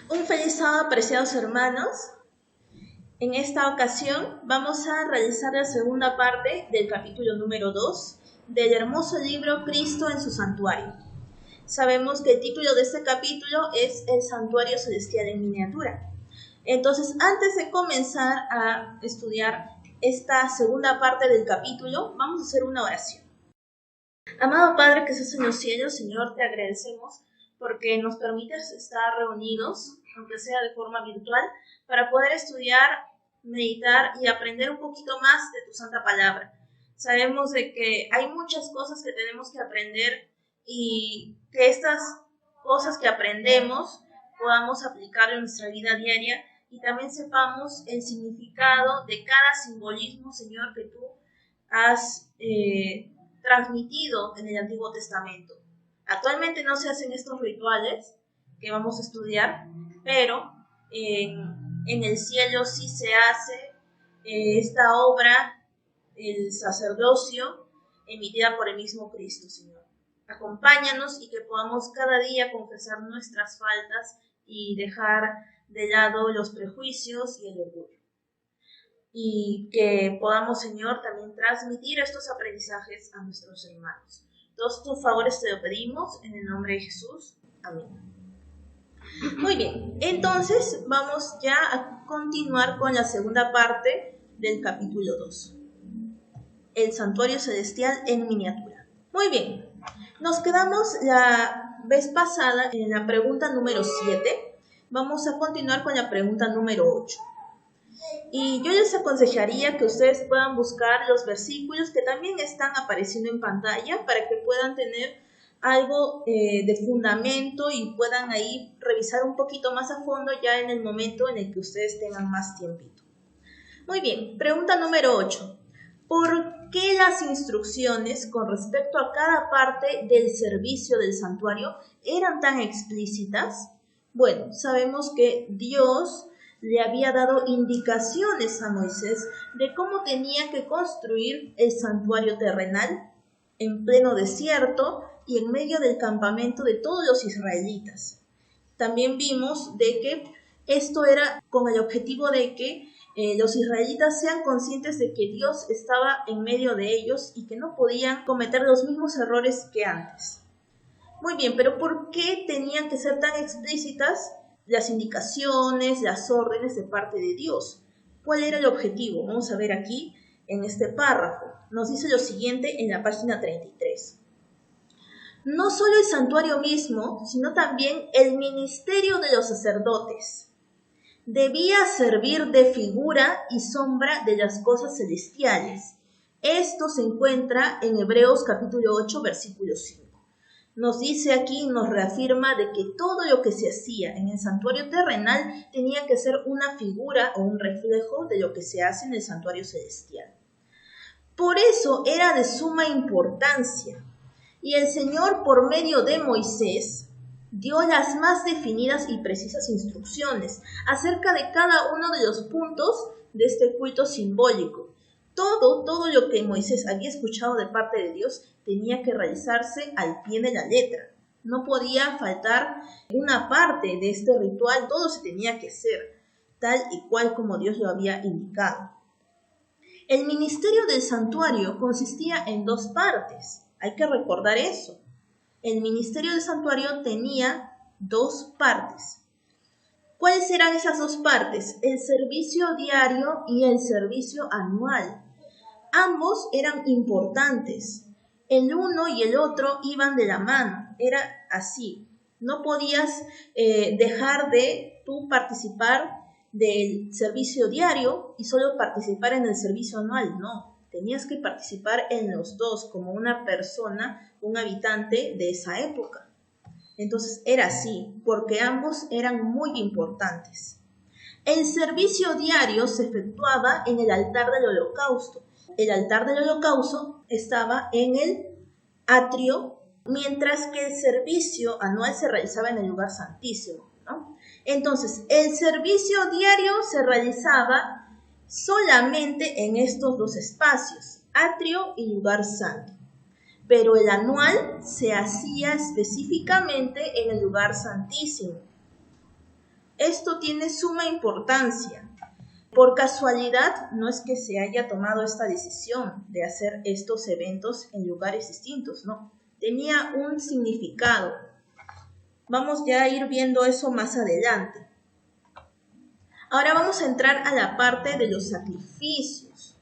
Un feliz sábado, apreciados hermanos. En esta ocasión vamos a realizar la segunda parte del capítulo número 2 del hermoso libro Cristo en su santuario. Sabemos que el título de este capítulo es El santuario celestial en miniatura. Entonces, antes de comenzar a estudiar esta segunda parte del capítulo, vamos a hacer una oración. Amado Padre que estás en los cielos, Señor, te agradecemos porque nos permites estar reunidos, aunque sea de forma virtual, para poder estudiar, meditar y aprender un poquito más de tu santa palabra. Sabemos de que hay muchas cosas que tenemos que aprender y que estas cosas que aprendemos podamos aplicar en nuestra vida diaria y también sepamos el significado de cada simbolismo, Señor, que tú has transmitido en el Antiguo Testamento. Actualmente no se hacen estos rituales que vamos a estudiar, pero en el cielo sí se hace esta obra, el sacerdocio, emitida por el mismo Cristo, Señor. Acompáñanos y que podamos cada día confesar nuestras faltas y dejar de lado los prejuicios y el orgullo. Y que podamos, Señor, también transmitir estos aprendizajes a nuestros hermanos. Todos tus favores te lo pedimos en el nombre de Jesús. Amén. Muy bien, entonces vamos ya a continuar con la segunda parte del capítulo 2. El santuario celestial en miniatura. Muy bien, nos quedamos la vez pasada en la pregunta número 7. Vamos a continuar con la pregunta número 8. Y yo les aconsejaría que ustedes puedan buscar los versículos que también están apareciendo en pantalla para que puedan tener algo de fundamento y puedan ahí revisar un poquito más a fondo ya en el momento en el que ustedes tengan más tiempito. Muy bien, pregunta número 8. ¿Por qué las instrucciones con respecto a cada parte del servicio del santuario eran tan explícitas? Bueno, sabemos que Dios le había dado indicaciones a Moisés de cómo tenía que construir el santuario terrenal en pleno desierto y en medio del campamento de todos los israelitas. También vimos de que esto era con el objetivo de que los israelitas sean conscientes de que Dios estaba en medio de ellos y que no podían cometer los mismos errores que antes. Muy bien, pero ¿por qué tenían que ser tan explícitas las indicaciones, las órdenes de parte de Dios? ¿Cuál era el objetivo? Vamos a ver aquí en este párrafo. Nos dice lo siguiente en la página 33. No solo el santuario mismo, sino también el ministerio de los sacerdotes debía servir de figura y sombra de las cosas celestiales. Esto se encuentra en Hebreos capítulo 8, versículo 5. Nos dice aquí, nos reafirma de que todo lo que se hacía en el santuario terrenal tenía que ser una figura o un reflejo de lo que se hace en el santuario celestial. Por eso era de suma importancia. Y el Señor, por medio de Moisés, dio las más definidas y precisas instrucciones acerca de cada uno de los puntos de este culto simbólico. Todo lo que Moisés había escuchado de parte de Dios tenía que realizarse al pie de la letra. No podía faltar una parte de este ritual, todo se tenía que hacer tal y cual como Dios lo había indicado. El ministerio del santuario consistía en dos partes. Hay que recordar eso. El ministerio del santuario tenía dos partes. ¿Cuáles eran esas dos partes? El servicio diario y el servicio anual. Ambos eran importantes. El uno y el otro iban de la mano. Era así. No podías dejar de tú participar del servicio diario y solo participar en el servicio anual. No. Tenías que participar en los dos como una persona, un habitante de esa época. Entonces era así, porque ambos eran muy importantes. El servicio diario se efectuaba en el altar del holocausto. El altar del holocausto estaba en el atrio, mientras que el servicio anual se realizaba en el lugar santísimo, ¿no? Entonces, el servicio diario se realizaba solamente en estos dos espacios, atrio y lugar santo. Pero el anual se hacía específicamente en el lugar santísimo. esto tiene suma importancia. Por casualidad, no es que se haya tomado esta decisión de hacer estos eventos en lugares distintos, no. Tenía un significado. Vamos ya a ir viendo eso más adelante. Ahora vamos a entrar a la parte de los sacrificios.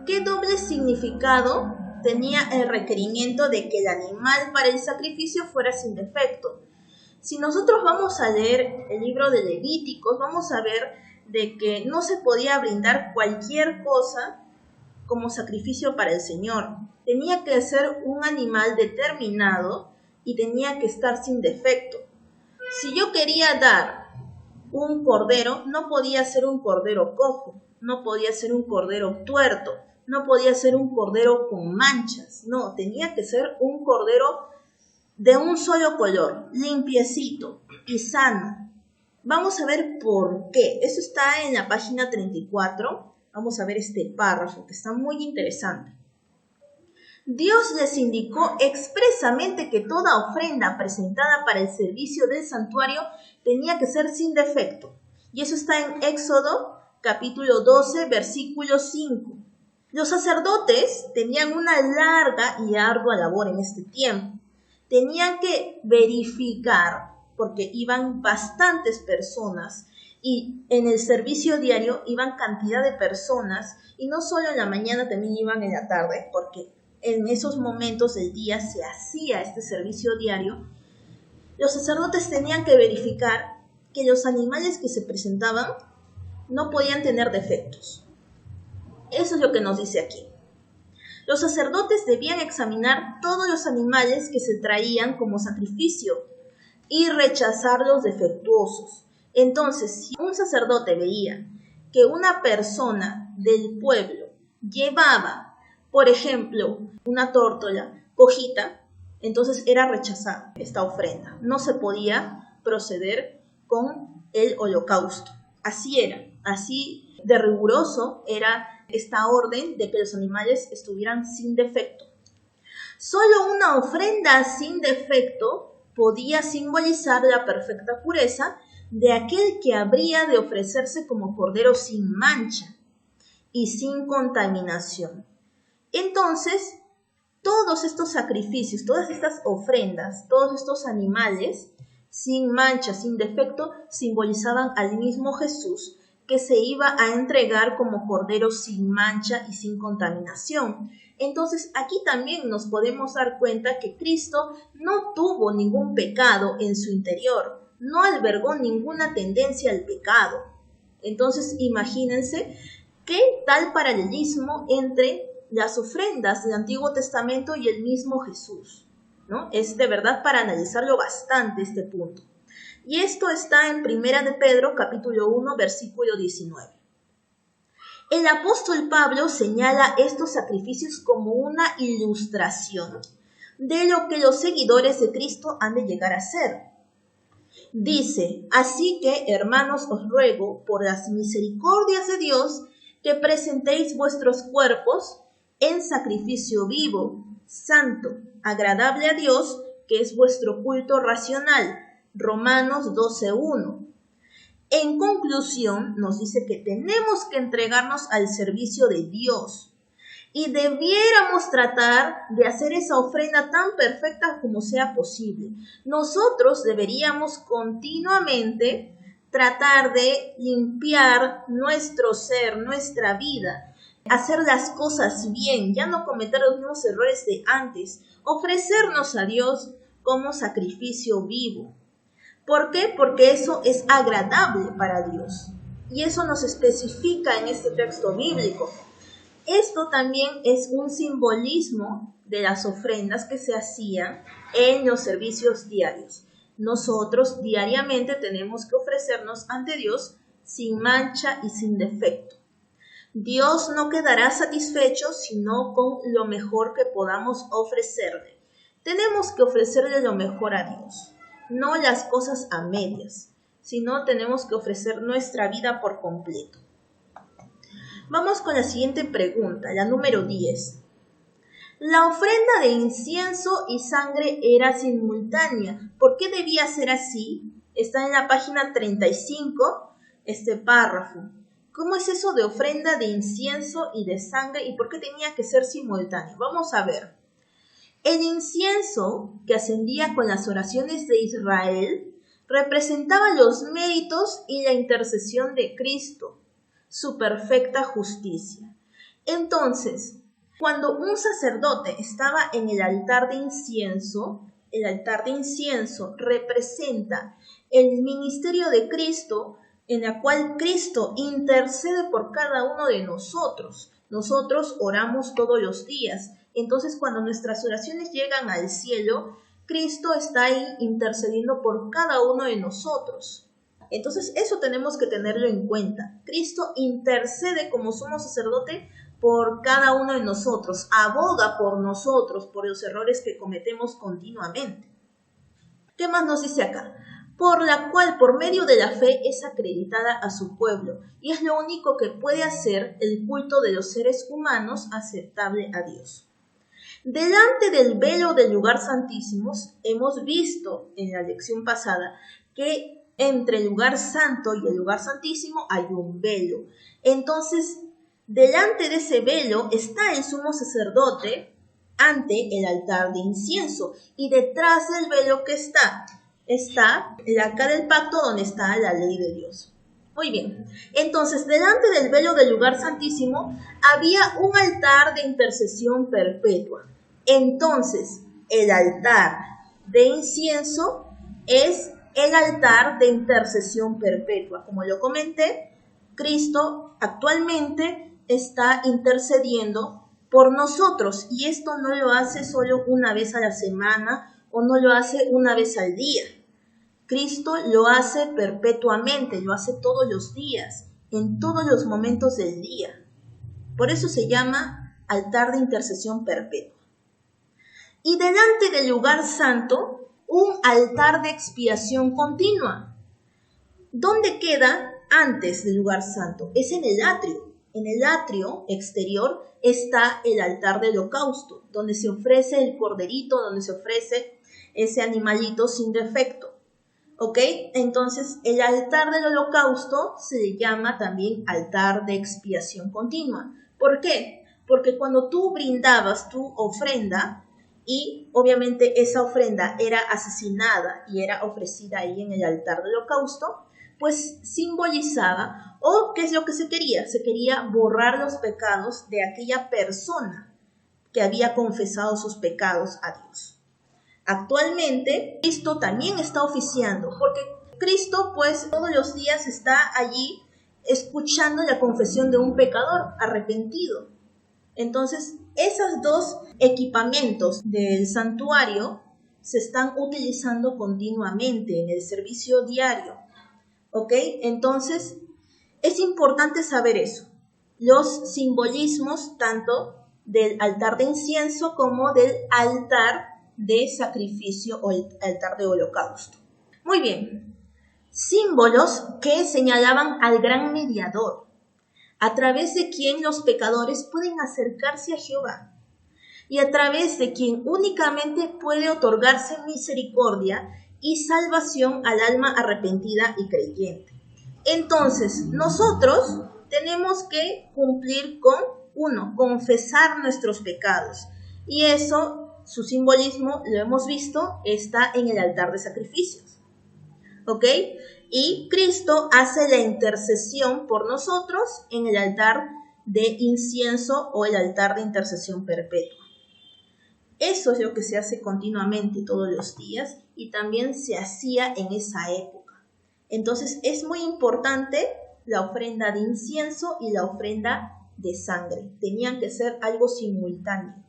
¿Qué doble significado tenía el requerimiento de que el animal para el sacrificio fuera sin defecto? Si nosotros vamos a leer el libro de Levíticos, vamos a ver de que no se podía brindar cualquier cosa como sacrificio para el Señor. Tenía que ser un animal determinado y tenía que estar sin defecto. Si yo quería dar un cordero, no podía ser un cordero cojo, no podía ser un cordero tuerto, no podía ser un cordero con manchas, no, tenía que ser un cordero de un solo color, limpiecito y sano. Vamos a ver por qué. Eso está en la página 34. Vamos a ver este párrafo que está muy interesante. Dios les indicó expresamente que toda ofrenda presentada para el servicio del santuario tenía que ser sin defecto. Y eso está en Éxodo capítulo 12, versículo 5. Los sacerdotes tenían una larga y ardua labor en este tiempo. Tenían que verificar, porque iban bastantes personas y en el servicio diario iban cantidad de personas y no solo en la mañana, también iban en la tarde, porque en esos momentos del día se hacía este servicio diario. Los sacerdotes tenían que verificar que los animales que se presentaban no podían tener defectos. Eso es lo que nos dice aquí. Los sacerdotes debían examinar todos los animales que se traían como sacrificio y rechazar los defectuosos. Entonces, si un sacerdote veía que una persona del pueblo llevaba, por ejemplo, una tórtola cojita, entonces era rechazada esta ofrenda. No se podía proceder con el holocausto. Así era, así de riguroso era esta orden de que los animales estuvieran sin defecto. Solo una ofrenda sin defecto podía simbolizar la perfecta pureza de aquel que habría de ofrecerse como cordero sin mancha y sin contaminación. Entonces, todos estos sacrificios, todas estas ofrendas, todos estos animales sin mancha, sin defecto, simbolizaban al mismo Jesús que se iba a entregar como cordero sin mancha y sin contaminación. Entonces, aquí también nos podemos dar cuenta que Cristo no tuvo ningún pecado en su interior, no albergó ninguna tendencia al pecado. Entonces, imagínense qué tal paralelismo entre las ofrendas del Antiguo Testamento y el mismo Jesús, ¿no? Es de verdad para analizarlo bastante este punto. Y esto está en Primera de Pedro, capítulo 1, versículo 19. El apóstol Pablo señala estos sacrificios como una ilustración de lo que los seguidores de Cristo han de llegar a ser. Dice, así que, hermanos, os ruego, por las misericordias de Dios, que presentéis vuestros cuerpos en sacrificio vivo, santo, agradable a Dios, que es vuestro culto racional. Romanos 12:1. En conclusión, nos dice que tenemos que entregarnos al servicio de Dios y debiéramos tratar de hacer esa ofrenda tan perfecta como sea posible. Nosotros deberíamos continuamente tratar de limpiar nuestro ser, nuestra vida, hacer las cosas bien, ya no cometer los mismos errores de antes, ofrecernos a Dios como sacrificio vivo. ¿Por qué? Porque eso es agradable para Dios. Y eso nos especifica en este texto bíblico. Esto también es un simbolismo de las ofrendas que se hacían en los servicios diarios. Nosotros diariamente tenemos que ofrecernos ante Dios sin mancha y sin defecto. Dios no quedará satisfecho sino con lo mejor que podamos ofrecerle. Tenemos que ofrecerle lo mejor a Dios. No las cosas a medias, sino tenemos que ofrecer nuestra vida por completo. Vamos con la siguiente pregunta, la número 10. La ofrenda de incienso y sangre era simultánea. ¿Por qué debía ser así? Está en la página 35, este párrafo. ¿Cómo es eso de ofrenda de incienso y de sangre y por qué tenía que ser simultáneo? Vamos a ver. El incienso que ascendía con las oraciones de Israel representaba los méritos y la intercesión de Cristo, su perfecta justicia. Entonces, cuando un sacerdote estaba en el altar de incienso representa el ministerio de Cristo, en la cual Cristo intercede por cada uno de nosotros. Nosotros oramos todos los días. Entonces, cuando nuestras oraciones llegan al cielo, Cristo está ahí intercediendo por cada uno de nosotros. Entonces, eso tenemos que tenerlo en cuenta. Cristo intercede como sumo sacerdote por cada uno de nosotros, aboga por nosotros, por los errores que cometemos continuamente. ¿Qué más nos dice acá? Por la cual, por medio de la fe, es acreditada a su pueblo, y es lo único que puede hacer el culto de los seres humanos aceptable a Dios. Delante del velo del lugar santísimo, hemos visto en la lección pasada que entre el lugar santo y el lugar santísimo hay un velo. Entonces, delante de ese velo está el sumo sacerdote ante el altar de incienso, y detrás del velo que está el arca del pacto, donde está la ley de Dios. Muy bien, entonces delante del velo del lugar santísimo había un altar de intercesión perpetua. Entonces el altar de incienso es el altar de intercesión perpetua. Como lo comenté, Cristo actualmente está intercediendo por nosotros, y esto no lo hace solo una vez a la semana o no lo hace una vez al día. Cristo lo hace perpetuamente, lo hace todos los días, en todos los momentos del día. Por eso se llama altar de intercesión perpetua. Y delante del lugar santo, un altar de expiación continua. ¿Dónde queda antes del lugar santo? Es en el atrio. En el atrio exterior está el altar del holocausto, donde se ofrece el corderito, donde se ofrece ese animalito sin defecto. ¿Ok? Entonces, el altar del holocausto se le llama también altar de expiación continua. ¿Por qué? Porque cuando tú brindabas tu ofrenda, y obviamente esa ofrenda era asesinada y era ofrecida ahí en el altar del holocausto, pues simbolizaba, o ¿qué es lo que se quería? Se quería borrar los pecados de aquella persona que había confesado sus pecados a Dios. Actualmente, Cristo también está oficiando, porque Cristo pues todos los días está allí escuchando la confesión de un pecador arrepentido. Entonces, esos dos equipamientos del santuario se están utilizando continuamente en el servicio diario. ¿Ok? Entonces, es importante saber eso. Los simbolismos tanto del altar de incienso como del altar de sacrificio o el altar de holocausto. Muy bien. Símbolos que señalaban al gran mediador, a través de quien los pecadores pueden acercarse a Jehová y a través de quien únicamente puede otorgarse misericordia y salvación al alma arrepentida y creyente. Entonces, nosotros tenemos que cumplir con, uno, confesar nuestros pecados. Y eso, su simbolismo, lo hemos visto, está en el altar de sacrificios. ¿Ok? Y Cristo hace la intercesión por nosotros en el altar de incienso o el altar de intercesión perpetua. Eso es lo que se hace continuamente todos los días y también se hacía en esa época. Entonces es muy importante la ofrenda de incienso y la ofrenda de sangre. Tenían que ser algo simultáneo.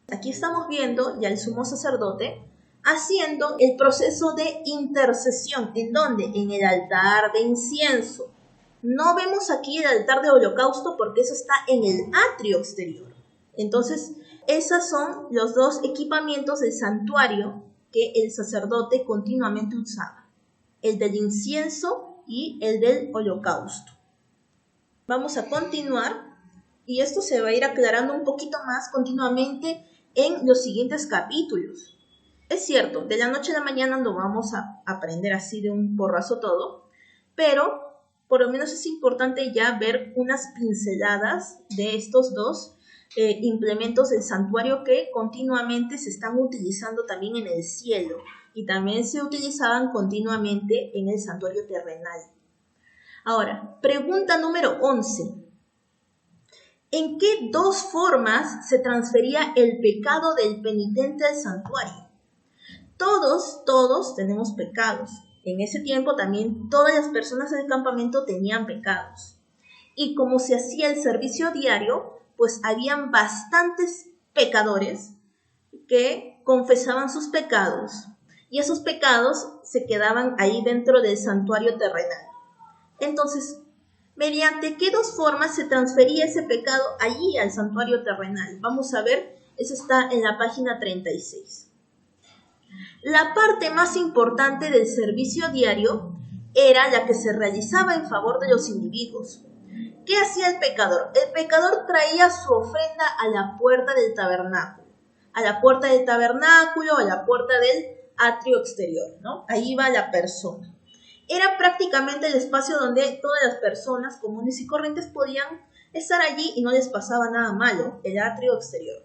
Aquí estamos viendo ya el sumo sacerdote haciendo el proceso de intercesión. ¿En dónde? En el altar de incienso. No vemos aquí el altar de holocausto porque eso está en el atrio exterior. Entonces, esos son los dos equipamientos del santuario que el sacerdote continuamente usaba. El del incienso y el del holocausto. Vamos a continuar y esto se va a ir aclarando un poquito más continuamente en los siguientes capítulos. Es cierto, de la noche a la mañana no vamos a aprender así de un porrazo todo, pero por lo menos es importante ya ver unas pinceladas de estos dos implementos del santuario que continuamente se están utilizando también en el cielo y también se utilizaban continuamente en el santuario terrenal. Ahora, pregunta número 11. ¿En qué dos formas se transfería el pecado del penitente al santuario? Todos tenemos pecados. En ese tiempo también todas las personas del campamento tenían pecados. Y como se hacía el servicio diario, pues habían bastantes pecadores que confesaban sus pecados. Y esos pecados se quedaban ahí dentro del santuario terrenal. Entonces, ¿mediante qué dos formas se transfería ese pecado allí al santuario terrenal? Vamos a ver, eso está en la página 36. La parte más importante del servicio diario era la que se realizaba en favor de los individuos. ¿Qué hacía el pecador? El pecador traía su ofrenda a la puerta del tabernáculo, a la puerta del atrio exterior, ¿no? Ahí va la persona. Era prácticamente el espacio donde todas las personas comunes y corrientes podían estar allí y no les pasaba nada malo, el atrio exterior.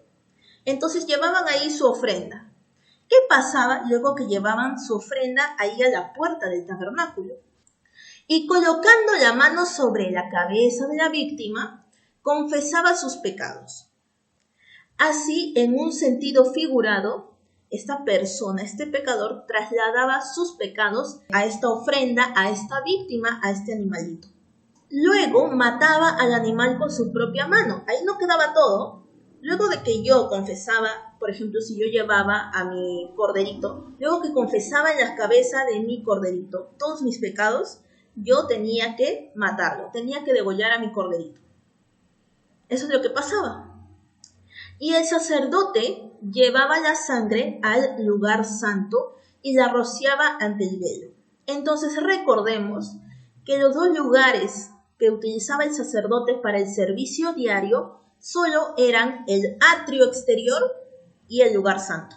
Entonces llevaban ahí su ofrenda. ¿Qué pasaba luego que llevaban su ofrenda ahí a la puerta del tabernáculo? Y colocando la mano sobre la cabeza de la víctima, confesaba sus pecados. Así, en un sentido figurado, esta persona, este pecador, trasladaba sus pecados a esta ofrenda, a esta víctima, a este animalito. Luego mataba al animal con su propia mano. Ahí no quedaba todo. Luego de que yo confesaba, por ejemplo, si yo llevaba a mi corderito, luego que confesaba en la cabeza de mi corderito todos mis pecados, yo tenía que matarlo, tenía que degollar a mi corderito. Eso es lo que pasaba. Y el sacerdote llevaba la sangre al lugar santo y la rociaba ante el velo. Entonces recordemos que los dos lugares que utilizaba el sacerdote para el servicio diario solo eran el atrio exterior y el lugar santo.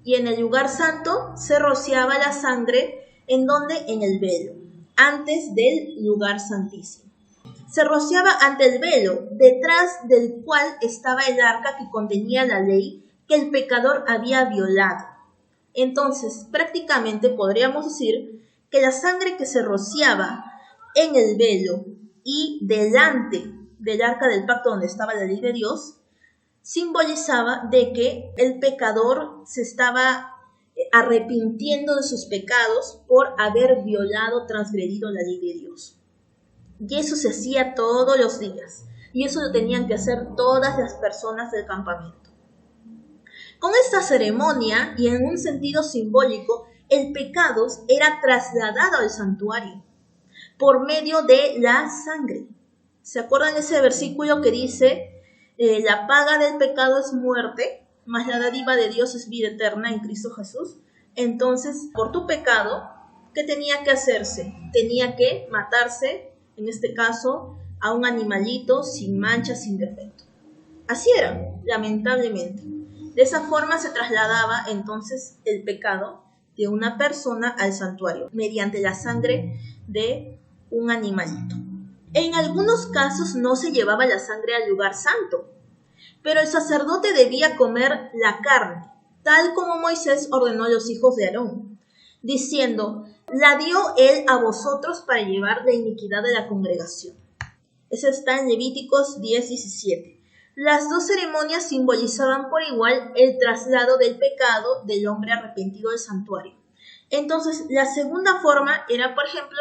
Y en el lugar santo se rociaba la sangre ¿en dónde? En el velo, antes del lugar santísimo. Se rociaba ante el velo, detrás del cual estaba el arca que contenía la ley que el pecador había violado. Entonces, prácticamente podríamos decir que la sangre que se rociaba en el velo y delante del arca del pacto donde estaba la ley de Dios, simbolizaba de que el pecador se estaba arrepintiendo de sus pecados por haber violado, transgredido la ley de Dios. Y eso se hacía todos los días. Y eso lo tenían que hacer todas las personas del campamento. Con esta ceremonia, y en un sentido simbólico, el pecado era trasladado al santuario por medio de la sangre. ¿Se acuerdan ese versículo que dice, la paga del pecado es muerte, mas la dádiva de Dios es vida eterna en Cristo Jesús? Entonces, por tu pecado, ¿qué tenía que hacerse? Tenía que matarse, en este caso, a un animalito sin mancha, sin defecto. Así era, lamentablemente. De esa forma se trasladaba entonces el pecado de una persona al santuario, mediante la sangre de un animalito. En algunos casos no se llevaba la sangre al lugar santo, pero el sacerdote debía comer la carne, tal como Moisés ordenó a los hijos de Aarón, diciendo, la dio él a vosotros para llevar la iniquidad de la congregación. Eso está en Levíticos 10:17. Las dos ceremonias simbolizaban por igual el traslado del pecado del hombre arrepentido del santuario. Entonces, la segunda forma era, por ejemplo,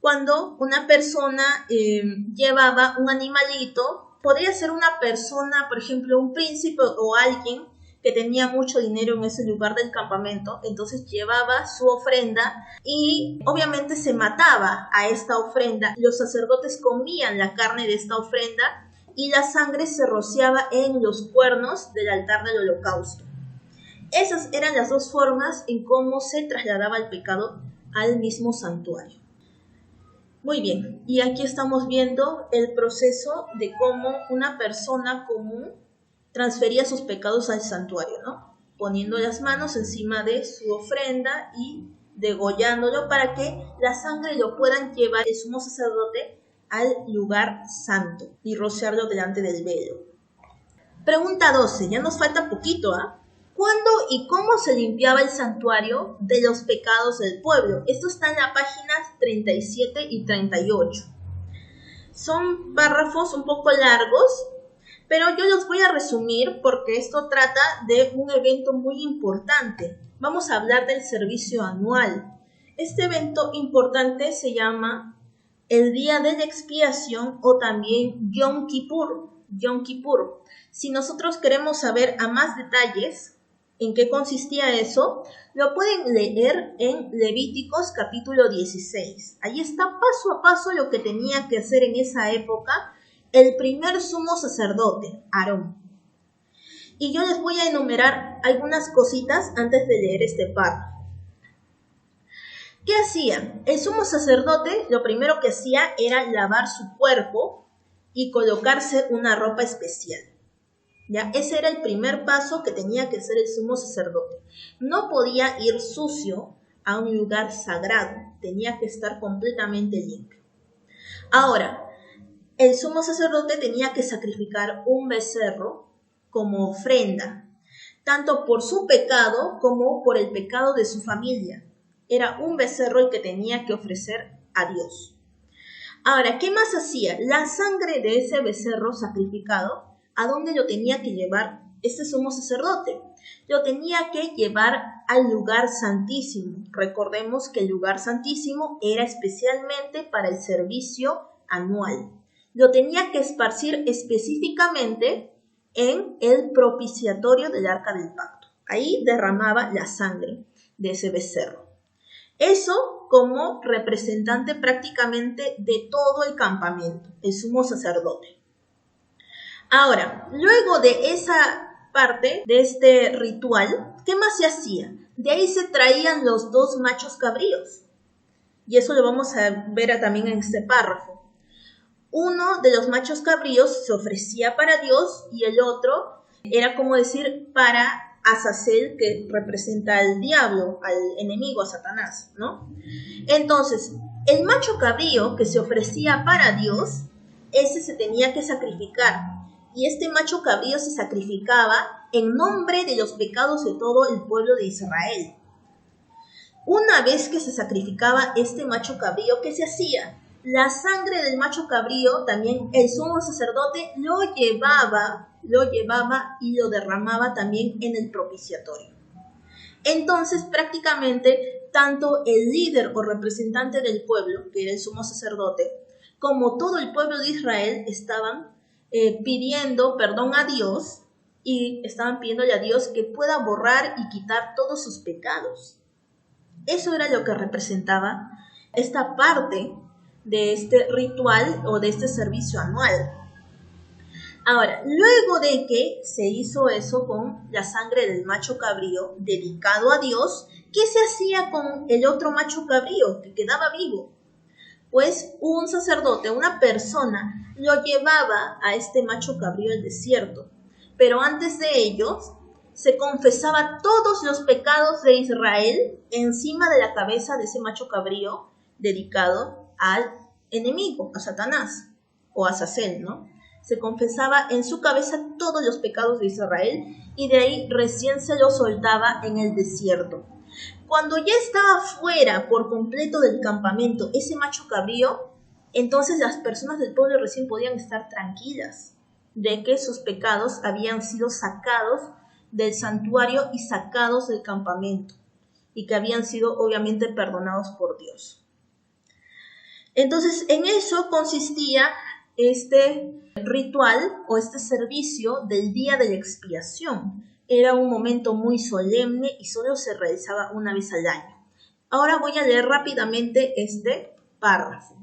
cuando una persona llevaba un animalito, podría ser una persona, por ejemplo, un príncipe o alguien que tenía mucho dinero en ese lugar del campamento, entonces llevaba su ofrenda y obviamente se mataba a esta ofrenda. Los sacerdotes comían la carne de esta ofrenda y la sangre se rociaba en los cuernos del altar del holocausto. Esas eran las dos formas en cómo se trasladaba el pecado al mismo santuario. Muy bien, y aquí estamos viendo el proceso de cómo una persona común transfería sus pecados al santuario, ¿no? poniendo las manos encima de su ofrenda y degollándolo para que la sangre lo puedan llevar el sumo sacerdote al lugar santo y rociarlo delante del velo. Pregunta 12, ya nos falta poquito, ¿ah? ¿Cuándo y cómo se limpiaba el santuario de los pecados del pueblo? Esto está en las páginas 37 y 38. Son párrafos un poco largos, pero yo los voy a resumir porque esto trata de un evento muy importante. Vamos a hablar del servicio anual. Este evento importante se llama el Día de la Expiación o también Yom Kippur. Yom Kippur. Si nosotros queremos saber a más detalles en qué consistía eso, lo pueden leer en Levíticos capítulo 16. Ahí está paso a paso lo que tenía que hacer en esa época el primer sumo sacerdote, Aarón. Y yo les voy a enumerar algunas cositas antes de leer este párrafo. ¿Qué hacía? El sumo sacerdote lo primero que hacía era lavar su cuerpo y colocarse una ropa especial. ¿Ya? Ese era el primer paso que tenía que hacer el sumo sacerdote. No podía ir sucio a un lugar sagrado, tenía que estar completamente limpio. Ahora, el sumo sacerdote tenía que sacrificar un becerro como ofrenda, tanto por su pecado como por el pecado de su familia. Era un becerro el que tenía que ofrecer a Dios. Ahora, ¿qué más hacía? La sangre de ese becerro sacrificado, ¿a dónde lo tenía que llevar este sumo sacerdote? Lo tenía que llevar al lugar santísimo. Recordemos que el lugar santísimo era especialmente para el servicio anual. Lo tenía que esparcir específicamente en el propiciatorio del Arca del Pacto. Ahí derramaba la sangre de ese becerro. Eso como representante prácticamente de todo el campamento, el sumo sacerdote. Ahora, luego de esa parte, de este ritual, ¿qué más se hacía? De ahí se traían los 2 machos cabríos. Y eso lo vamos a ver también en este párrafo. Uno de los machos cabríos se ofrecía para Dios y el otro era como decir para Azazel, que representa al diablo, al enemigo, a Satanás, ¿no? Entonces, el macho cabrío que se ofrecía para Dios, ese se tenía que sacrificar. Y este macho cabrío se sacrificaba en nombre de los pecados de todo el pueblo de Israel. Una vez que se sacrificaba este macho cabrío, ¿qué se hacía? La sangre del macho cabrío, también el sumo sacerdote lo llevaba y lo derramaba también en el propiciatorio. Entonces, prácticamente, tanto el líder o representante del pueblo, que era el sumo sacerdote, como todo el pueblo de Israel estaban pidiendo perdón a Dios y estaban pidiéndole a Dios que pueda borrar y quitar todos sus pecados. Eso era lo que representaba esta parte de este ritual o de este servicio anual. Ahora, luego de que se hizo eso con la sangre del macho cabrío dedicado a Dios, ¿qué se hacía con el otro macho cabrío que quedaba vivo? Pues un sacerdote, una persona, lo llevaba a este macho cabrío al desierto. Pero antes de ello, se confesaba todos los pecados de Israel encima de la cabeza de ese macho cabrío dedicado al enemigo, a Satanás o a Azazel, ¿no? Se confesaba en su cabeza todos los pecados de Israel y de ahí recién se lo soltaba en el desierto. Cuando ya estaba fuera por completo del campamento ese macho cabrío, entonces las personas del pueblo recién podían estar tranquilas de que sus pecados habían sido sacados del santuario y sacados del campamento y que habían sido obviamente perdonados por Dios. Entonces en eso consistía este ritual o este servicio del día de la expiación. Era un momento muy solemne y solo se realizaba una vez al año. Ahora voy a leer rápidamente este párrafo.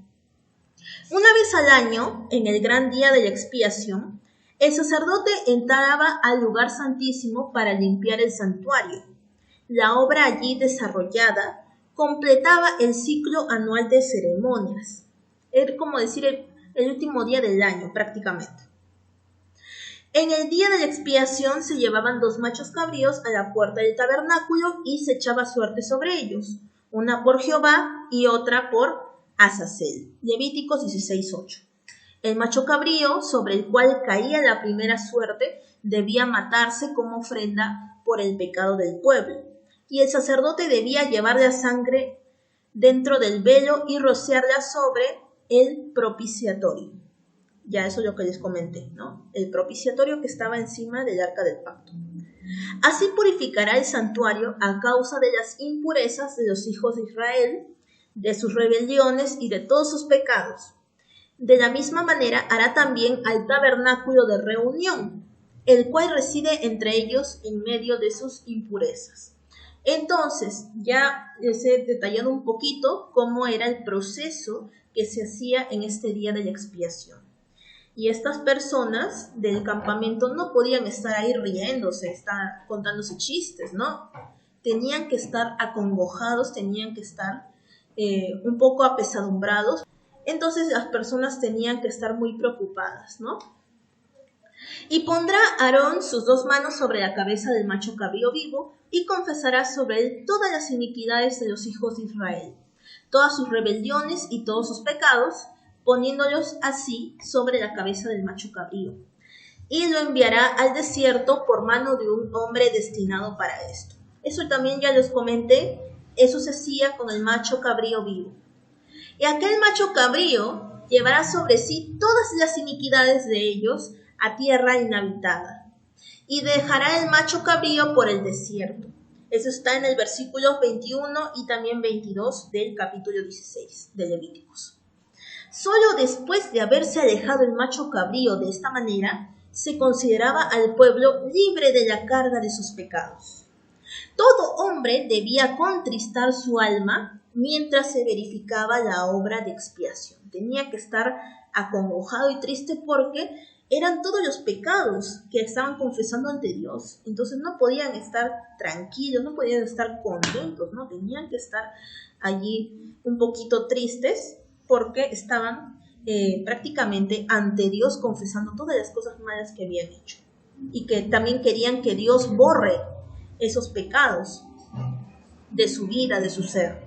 Una vez al año, en el gran día de la expiación, el sacerdote entraba al lugar santísimo para limpiar el santuario. La obra allí desarrollada completaba el ciclo anual de ceremonias. Es como decir el último día del año prácticamente. En el día de la expiación se llevaban 2 machos cabríos a la puerta del tabernáculo y se echaba suerte sobre ellos, una por Jehová y otra por Azazel. Levíticos 16:8. El macho cabrío, sobre el cual caía la primera suerte, debía matarse como ofrenda por el pecado del pueblo, y el sacerdote debía llevar la sangre dentro del velo y rociarla sobre el propiciatorio. Ya eso es lo que les comenté, ¿no? El propiciatorio que estaba encima del arca del pacto. Así purificará el santuario a causa de las impurezas de los hijos de Israel, de sus rebeliones y de todos sus pecados. De la misma manera hará también al tabernáculo de reunión, el cual reside entre ellos en medio de sus impurezas. Entonces, ya les he detallado un poquito cómo era el proceso que se hacía en este día de la expiación. Y estas personas del campamento no podían estar ahí riéndose, estar contándose chistes, ¿no? Tenían que estar acongojados, tenían que estar un poco apesadumbrados. Entonces las personas tenían que estar muy preocupadas, ¿no? Y pondrá Aarón sus 2 manos sobre la cabeza del macho cabrío vivo y confesará sobre él todas las iniquidades de los hijos de Israel, todas sus rebeliones y todos sus pecados, poniéndolos así sobre la cabeza del macho cabrío. Y lo enviará al desierto por mano de un hombre destinado para esto. Eso también ya les comenté, eso se hacía con el macho cabrío vivo. Y aquel macho cabrío llevará sobre sí todas las iniquidades de ellos a tierra inhabitada, y dejará el macho cabrío por el desierto. Eso está en el versículo 21 y también 22 del capítulo 16 de Levíticos. Solo después de haberse alejado el macho cabrío de esta manera, se consideraba al pueblo libre de la carga de sus pecados. Todo hombre debía contristar su alma mientras se verificaba la obra de expiación. Tenía que estar acongojado y triste porque eran todos los pecados que estaban confesando ante Dios. Entonces no podían estar tranquilos, no podían estar contentos, ¿no? Tenían que estar allí un poquito tristes porque estaban prácticamente ante Dios confesando todas las cosas malas que habían hecho. Y que también querían que Dios borre esos pecados de su vida, de su ser.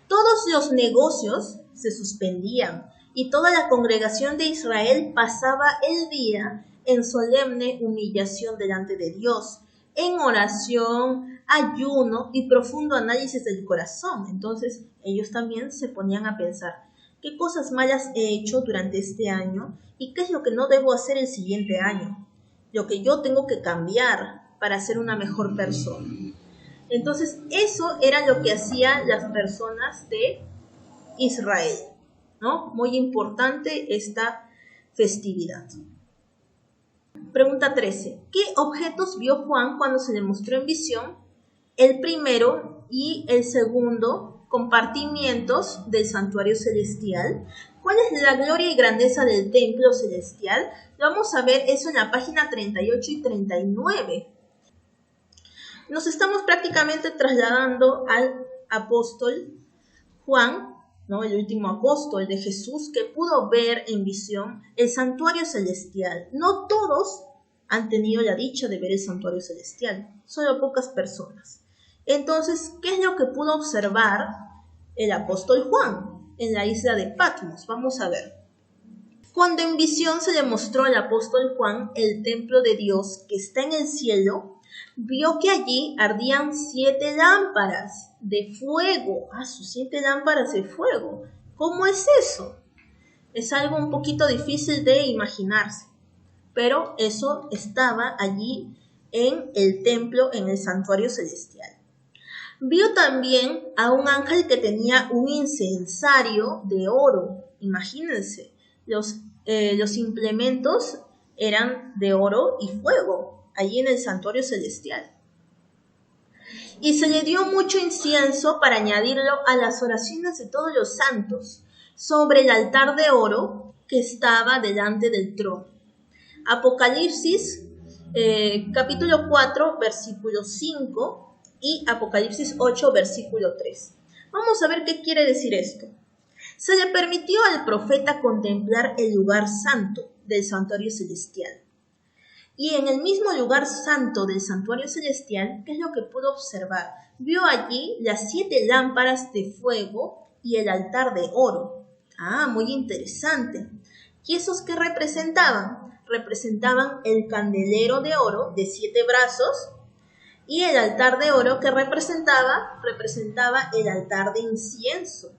Todos los negocios se suspendían y toda la congregación de Israel pasaba el día en solemne humillación delante de Dios, en oración, ayuno y profundo análisis del corazón. Entonces ellos también se ponían a pensar, ¿qué cosas malas he hecho durante este año y qué es lo que no debo hacer el siguiente año? Lo que yo tengo que cambiar para ser una mejor persona. Entonces eso era lo que hacían las personas de Israel, ¿no? Muy importante esta festividad. Pregunta 13. ¿Qué objetos vio Juan cuando se le mostró en visión? El primero y el segundo compartimientos del santuario celestial. ¿Cuál es la gloria y grandeza del templo celestial? Vamos a ver eso en la página 38 y 39. Nos estamos prácticamente trasladando al apóstol Juan, ¿no? El último apóstol de Jesús que pudo ver en visión el santuario celestial. No todos han tenido la dicha de ver el santuario celestial, solo pocas personas. Entonces, ¿qué es lo que pudo observar el apóstol Juan en la isla de Patmos? Vamos a ver. Cuando en visión se le mostró al apóstol Juan el templo de Dios que está en el cielo, vio que allí ardían 7 lámparas de fuego. Sus 7 lámparas de fuego. ¿Cómo es eso? Es algo un poquito difícil de imaginarse, pero eso estaba allí en el templo, en el santuario celestial. Vio también a un ángel que tenía un incensario de oro. Imagínense, los implementos eran de oro y fuego, allí en el santuario celestial. Y se le dio mucho incienso para añadirlo a las oraciones de todos los santos, sobre el altar de oro que estaba delante del trono. Apocalipsis, capítulo 4, versículo 5 y Apocalipsis 8, versículo 3. Vamos a ver qué quiere decir esto. Se le permitió al profeta contemplar el lugar santo del santuario celestial. Y en el mismo lugar santo del santuario celestial, ¿qué es lo que pudo observar? Vio allí las 7 lámparas de fuego y el altar de oro. Ah, muy interesante. ¿Y esos qué representaban? Representaban el candelero de oro de 7 brazos y el altar de oro que representaba el altar de incienso.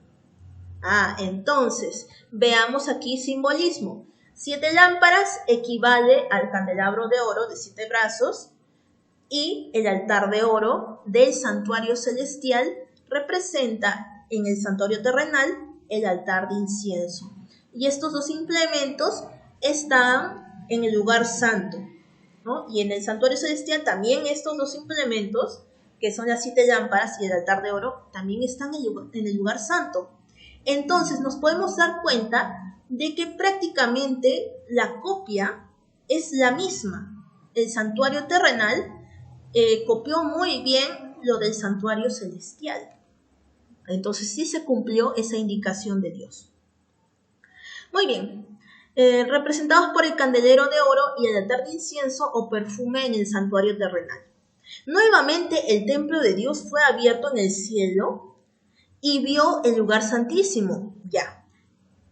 Ah, entonces, veamos aquí simbolismo. 7 lámparas equivale al candelabro de oro de 7 brazos y el altar de oro del santuario celestial representa en el santuario terrenal el altar de incienso. Y estos 2 implementos están en el lugar santo, ¿no? Y en el santuario celestial también estos 2 implementos, que son las 7 lámparas y el altar de oro, también están en el lugar santo. Entonces nos podemos dar cuenta de que prácticamente la copia es la misma. El santuario terrenal copió muy bien lo del santuario celestial. Entonces sí se cumplió esa indicación de Dios. Muy bien. Representados por el candelero de oro y el altar de incienso o perfume en el santuario terrenal. Nuevamente el templo de Dios fue abierto en el cielo y vio el lugar santísimo. Ya.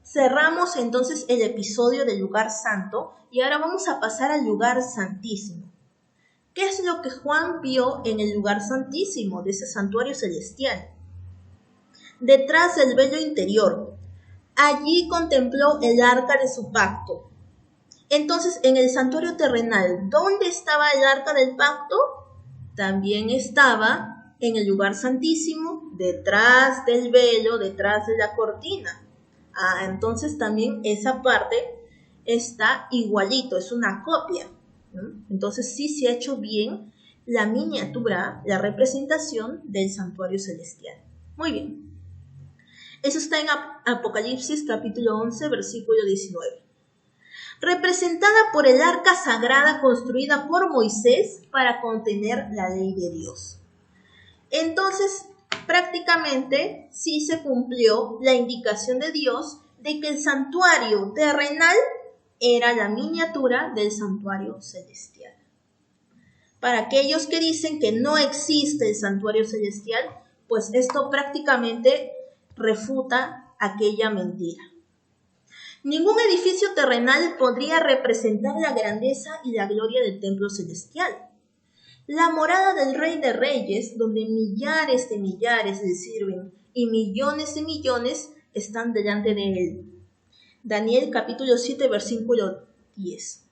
Cerramos entonces el episodio del lugar santo y ahora vamos a pasar al lugar santísimo. ¿Qué es lo que Juan vio en el lugar santísimo de ese santuario celestial? Detrás del velo interior. Allí contempló el arca de su pacto. Entonces, en el santuario terrenal, ¿dónde estaba el arca del pacto? También estaba en el lugar santísimo, detrás del velo, detrás de la cortina. Ah, entonces también esa parte está igualito, es una copia, ¿no? Entonces sí se ha hecho bien la miniatura, la representación del santuario celestial. Muy bien. Eso está en Apocalipsis capítulo 11, versículo 19. Representada por el arca sagrada construida por Moisés para contener la ley de Dios. Entonces, prácticamente sí se cumplió la indicación de Dios de que el santuario terrenal era la miniatura del santuario celestial. Para aquellos que dicen que no existe el santuario celestial, pues esto prácticamente refuta aquella mentira. Ningún edificio terrenal podría representar la grandeza y la gloria del templo celestial. La morada del Rey de Reyes, donde millares de millares le sirven y millones de millones están delante de él. Daniel capítulo 7, versículo 10.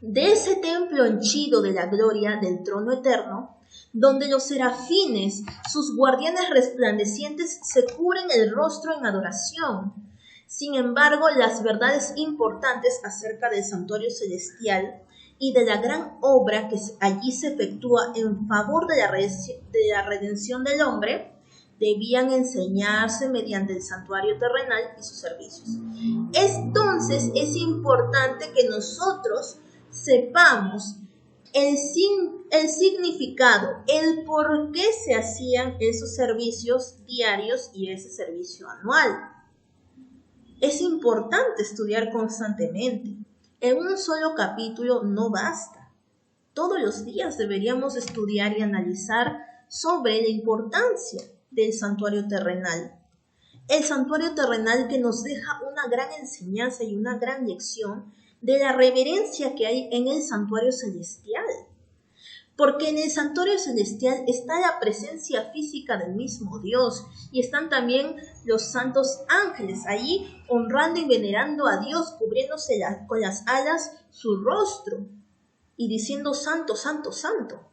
De ese templo henchido de la gloria del trono eterno, donde los serafines, sus guardianes resplandecientes, se cubren el rostro en adoración. Sin embargo, las verdades importantes acerca del santuario celestial y de la gran obra que allí se efectúa en favor de la redención del hombre, debían enseñarse mediante el santuario terrenal y sus servicios. Entonces, es importante que nosotros sepamos el significado, el por qué se hacían esos servicios diarios y ese servicio anual. Es importante estudiar constantemente. En un solo capítulo no basta. Todos los días deberíamos estudiar y analizar sobre la importancia del santuario terrenal. El santuario terrenal que nos deja una gran enseñanza y una gran lección de la reverencia que hay en el santuario celestial. Porque en el santuario celestial está la presencia física del mismo Dios y están también los santos ángeles ahí honrando y venerando a Dios, cubriéndose con las alas su rostro y diciendo santo, santo, santo.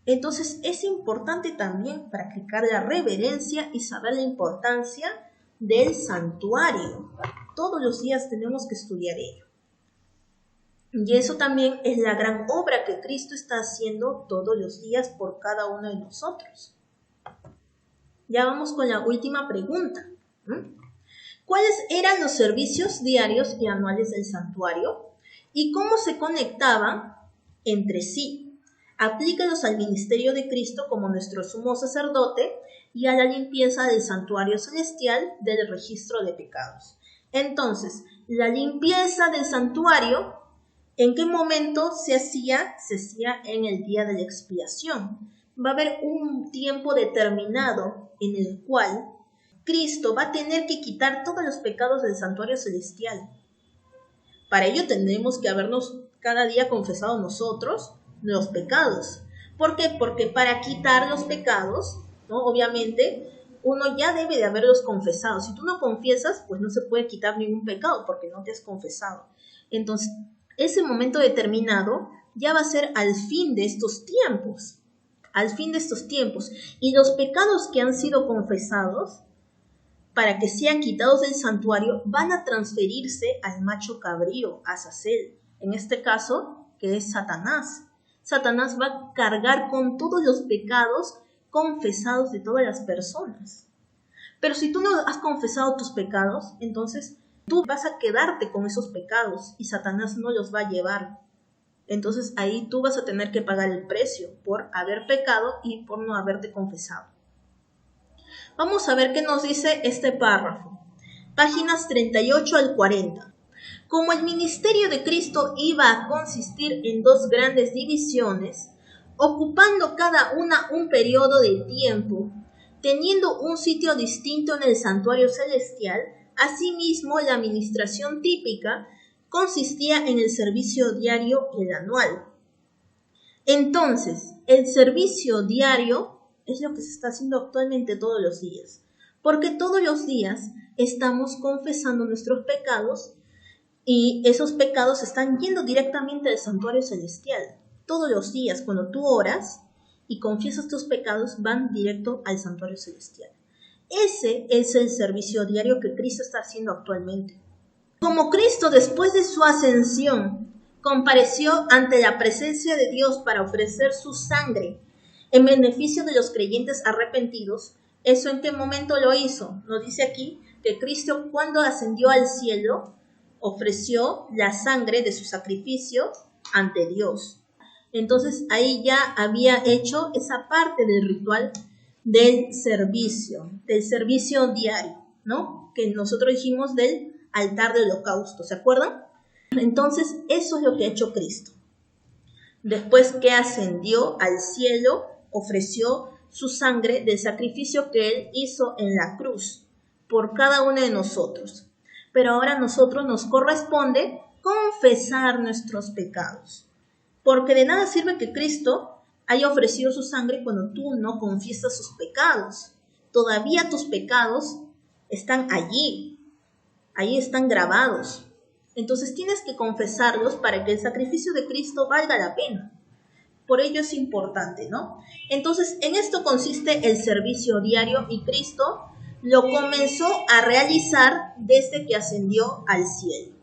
Entonces es importante también practicar la reverencia y saber la importancia del santuario. Todos los días tenemos que estudiar ello. Y eso también es la gran obra que Cristo está haciendo todos los días por cada uno de nosotros. Ya vamos con la última pregunta. ¿Cuáles eran los servicios diarios y anuales del santuario? ¿Y cómo se conectaban entre sí? Aplícalos al ministerio de Cristo como nuestro sumo sacerdote y a la limpieza del santuario celestial del registro de pecados. Entonces, la limpieza del santuario ¿En qué momento se hacía? Se hacía en el día de la expiación. Va a haber un tiempo determinado en el cual Cristo va a tener que quitar todos los pecados del santuario celestial. Para ello tendremos que habernos cada día confesado nosotros los pecados. ¿Por qué? Porque para quitar los pecados, ¿no? Obviamente, uno ya debe de haberlos confesado. Si tú no confiesas, pues no se puede quitar ningún pecado porque no te has confesado. Entonces, ese momento determinado ya va a ser al fin de estos tiempos. Al fin de estos tiempos. Y los pecados que han sido confesados, para que sean quitados del santuario, van a transferirse al macho cabrío, a Azazel. En este caso, que es Satanás. Satanás va a cargar con todos los pecados confesados de todas las personas. Pero si tú no has confesado tus pecados, entonces tú vas a quedarte con esos pecados y Satanás no los va a llevar. Entonces ahí tú vas a tener que pagar el precio por haber pecado y por no haberte confesado. Vamos a ver qué nos dice este párrafo. Páginas 38 al 40. Como el ministerio de Cristo iba a consistir en dos grandes divisiones, ocupando cada una un periodo de tiempo, teniendo un sitio distinto en el santuario celestial, asimismo la administración típica consistía en el servicio diario y el anual. Entonces, el servicio diario es lo que se está haciendo actualmente todos los días, porque todos los días estamos confesando nuestros pecados y esos pecados están yendo directamente al santuario celestial. Todos los días, cuando tú oras y confiesas tus pecados, van directo al santuario celestial. Ese es el servicio diario que Cristo está haciendo actualmente. Como Cristo, después de su ascensión, compareció ante la presencia de Dios para ofrecer su sangre en beneficio de los creyentes arrepentidos, ¿eso en qué momento lo hizo? Nos dice aquí que Cristo, cuando ascendió al cielo, ofreció la sangre de su sacrificio ante Dios. Entonces ahí ya había hecho esa parte del ritual del servicio diario, ¿no? Que nosotros dijimos del altar de holocausto, ¿se acuerdan? Entonces eso es lo que ha hecho Cristo. Después que ascendió al cielo, ofreció su sangre del sacrificio que Él hizo en la cruz por cada uno de nosotros. Pero ahora a nosotros nos corresponde confesar nuestros pecados. Porque de nada sirve que Cristo haya ofrecido su sangre cuando tú no confiesas sus pecados. Todavía tus pecados están allí. Ahí están grabados. Entonces tienes que confesarlos para que el sacrificio de Cristo valga la pena. Por ello es importante, ¿no? Entonces en esto consiste el servicio diario y Cristo lo comenzó a realizar desde que ascendió al cielo.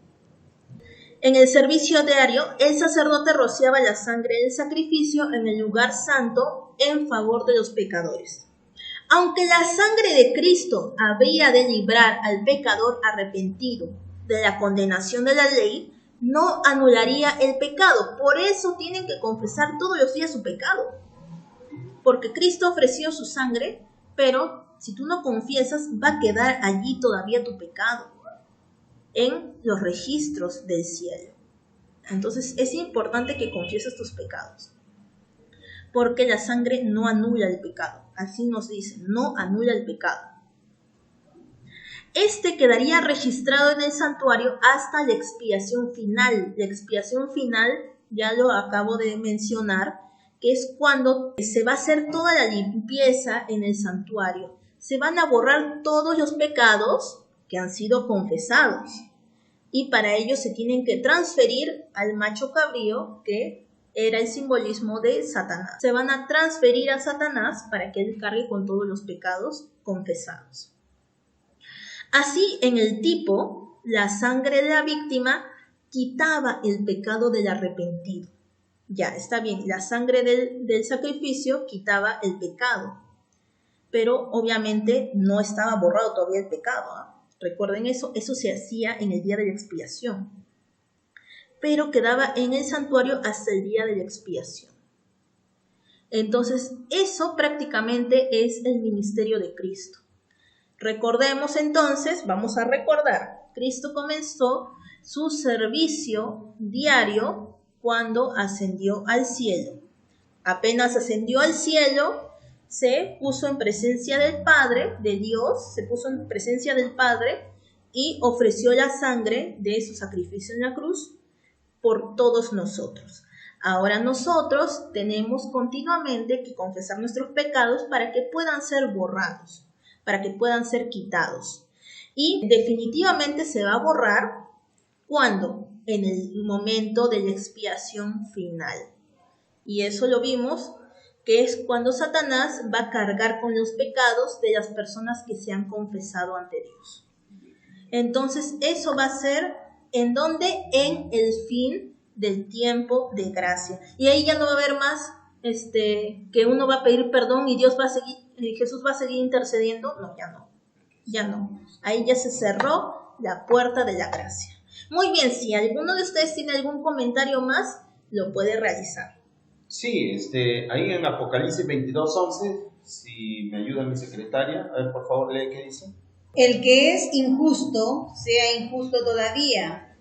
En el servicio diario, el sacerdote rociaba la sangre del sacrificio en el lugar santo en favor de los pecadores. Aunque la sangre de Cristo habría de librar al pecador arrepentido de la condenación de la ley, no anularía el pecado. Por eso tienen que confesar todos los días su pecado. Porque Cristo ofreció su sangre, pero si tú no confiesas, va a quedar allí todavía tu pecado en los registros del cielo. Entonces es importante que confieses tus pecados, porque la sangre no anula el pecado. Así nos dice, no anula el pecado. Este quedaría registrado en el santuario hasta la expiación final. La expiación final, ya lo acabo de mencionar, que es cuando se va a hacer toda la limpieza en el santuario. Se van a borrar todos los pecados que han sido confesados. Y para ello se tienen que transferir al macho cabrío, que era el simbolismo de Satanás. Se van a transferir a Satanás para que él cargue con todos los pecados confesados. Así, en el tipo, la sangre de la víctima quitaba el pecado del arrepentido. Ya, está bien, la sangre del sacrificio quitaba el pecado, pero obviamente no estaba borrado todavía el pecado, ¿eh? Recuerden eso se hacía en el día de la expiación, pero quedaba en el santuario hasta el día de la expiación. Entonces, eso prácticamente es el ministerio de Cristo. Recordemos entonces, vamos a recordar, Cristo comenzó su servicio diario cuando ascendió al cielo. Apenas ascendió al cielo, se puso en presencia del Padre, de Dios, se puso en presencia del Padre y ofreció la sangre de su sacrificio en la cruz por todos nosotros. Ahora nosotros tenemos continuamente que confesar nuestros pecados para que puedan ser borrados, para que puedan ser quitados. Y definitivamente se va a borrar cuando, en el momento de la expiación final. Y eso lo vimos, que es cuando Satanás va a cargar con los pecados de las personas que se han confesado ante Dios. Entonces, eso va a ser en donde, en el fin del tiempo de gracia. Y ahí ya no va a haber más que uno va a pedir perdón y Dios va a seguir, Jesús va a seguir intercediendo. No, ya no. Ahí ya se cerró la puerta de la gracia. Muy bien, si alguno de ustedes tiene algún comentario más, lo puede realizar. Sí, ahí en Apocalipsis 22:11, si me ayuda mi secretaria, a ver, por favor, lee qué dice. El que es injusto, sea injusto todavía,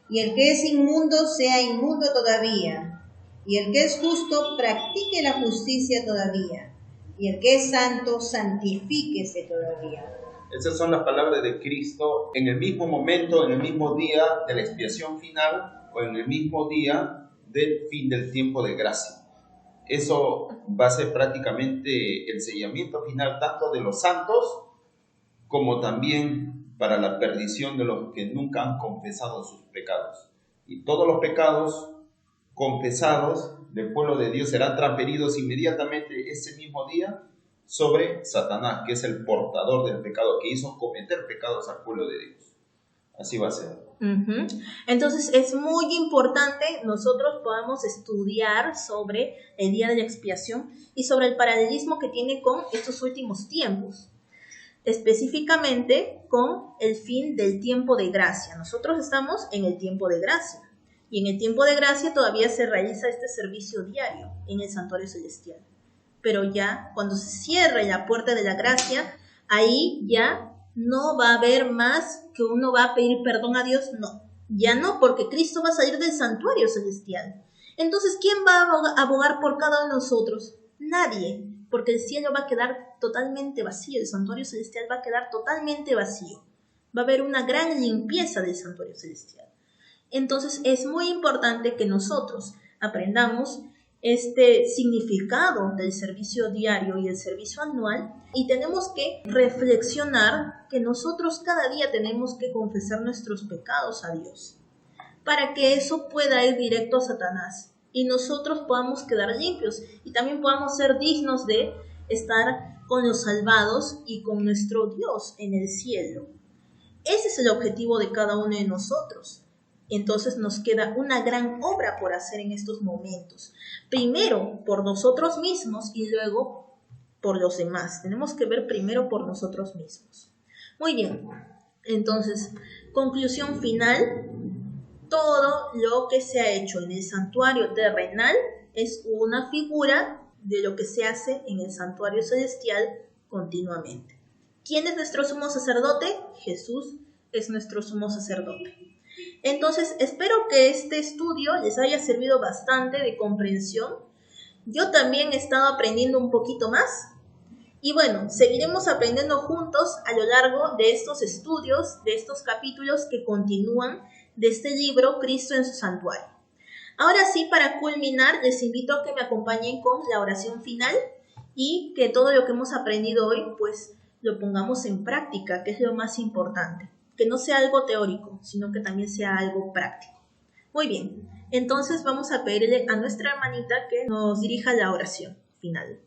y el que es inmundo, sea inmundo todavía, y el que es justo, practique la justicia todavía, y el que es santo, santifíquese todavía. Esas son las palabras de Cristo en el mismo momento, en el mismo día de la expiación final, o en el mismo día del fin del tiempo de gracia. Eso va a ser prácticamente el sellamiento final tanto de los santos como también para la perdición de los que nunca han confesado sus pecados. Y todos los pecados confesados del pueblo de Dios serán transferidos inmediatamente ese mismo día sobre Satanás, que es el portador del pecado, que hizo cometer pecados al pueblo de Dios. Así va a ser. Entonces es muy importante nosotros podamos estudiar sobre el día de la expiación y sobre el paralelismo que tiene con estos últimos tiempos, específicamente con el fin del tiempo de gracia. Nosotros estamos en el tiempo de gracia y en el tiempo de gracia todavía se realiza este servicio diario en el santuario celestial, pero ya cuando se cierre la puerta de la gracia, ahí ya no va a haber más que uno va a pedir perdón a Dios, no, ya no, porque Cristo va a salir del santuario celestial. Entonces, ¿quién va a abogar por cada uno de nosotros? Nadie, porque el cielo va a quedar totalmente vacío, el santuario celestial va a quedar totalmente vacío. Va a haber una gran limpieza del santuario celestial. Entonces, es muy importante que nosotros aprendamos este significado del servicio diario y el servicio anual, y tenemos que reflexionar que nosotros cada día tenemos que confesar nuestros pecados a Dios para que eso pueda ir directo a Satanás y nosotros podamos quedar limpios y también podamos ser dignos de estar con los salvados y con nuestro Dios en el cielo. Ese es el objetivo de cada uno de nosotros. Entonces nos queda una gran obra por hacer en estos momentos. Primero por nosotros mismos y luego por los demás. Tenemos que ver primero por nosotros mismos. Muy bien, entonces, conclusión final. Todo lo que se ha hecho en el santuario terrenal es una figura de lo que se hace en el santuario celestial continuamente. ¿Quién es nuestro sumo sacerdote? Jesús es nuestro sumo sacerdote. Entonces, espero que este estudio les haya servido bastante de comprensión. Yo también he estado aprendiendo un poquito más. Y bueno, seguiremos aprendiendo juntos a lo largo de estos estudios, de estos capítulos que continúan de este libro, Cristo en su santuario. Ahora sí, para culminar, les invito a que me acompañen con la oración final y que todo lo que hemos aprendido hoy, pues lo pongamos en práctica, que es lo más importante. Que no sea algo teórico, sino que también sea algo práctico. Muy bien, entonces vamos a pedirle a nuestra hermanita que nos dirija la oración final.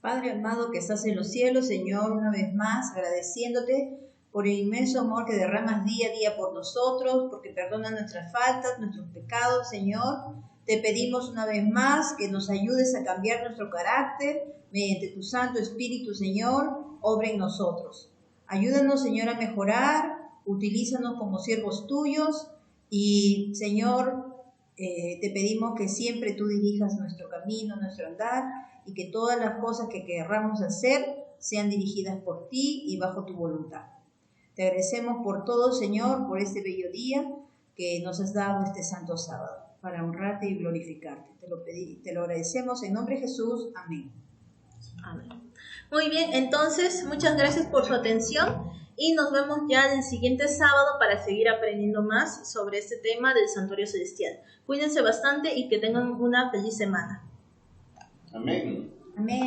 Padre amado que estás en los cielos, Señor, una vez más agradeciéndote por el inmenso amor que derramas día a día por nosotros, porque perdonas nuestras faltas, nuestros pecados, Señor. Te pedimos una vez más que nos ayudes a cambiar nuestro carácter mediante tu Santo Espíritu, Señor, obra en nosotros. Ayúdanos, Señor, a mejorar, utilízanos como siervos tuyos y, Señor, te pedimos que siempre tú dirijas nuestro camino, nuestro andar y que todas las cosas que querramos hacer sean dirigidas por ti y bajo tu voluntad. Te agradecemos por todo, Señor, por este bello día. que nos has dado este santo sábado para honrarte y glorificarte. Te lo agradecemos en nombre de Jesús. Amén. Amén. Muy bien, entonces muchas gracias por su atención y nos vemos ya el siguiente sábado para seguir aprendiendo más sobre este tema del Santuario Celestial. Cuídense bastante y que tengan una feliz semana. Amén. Amén.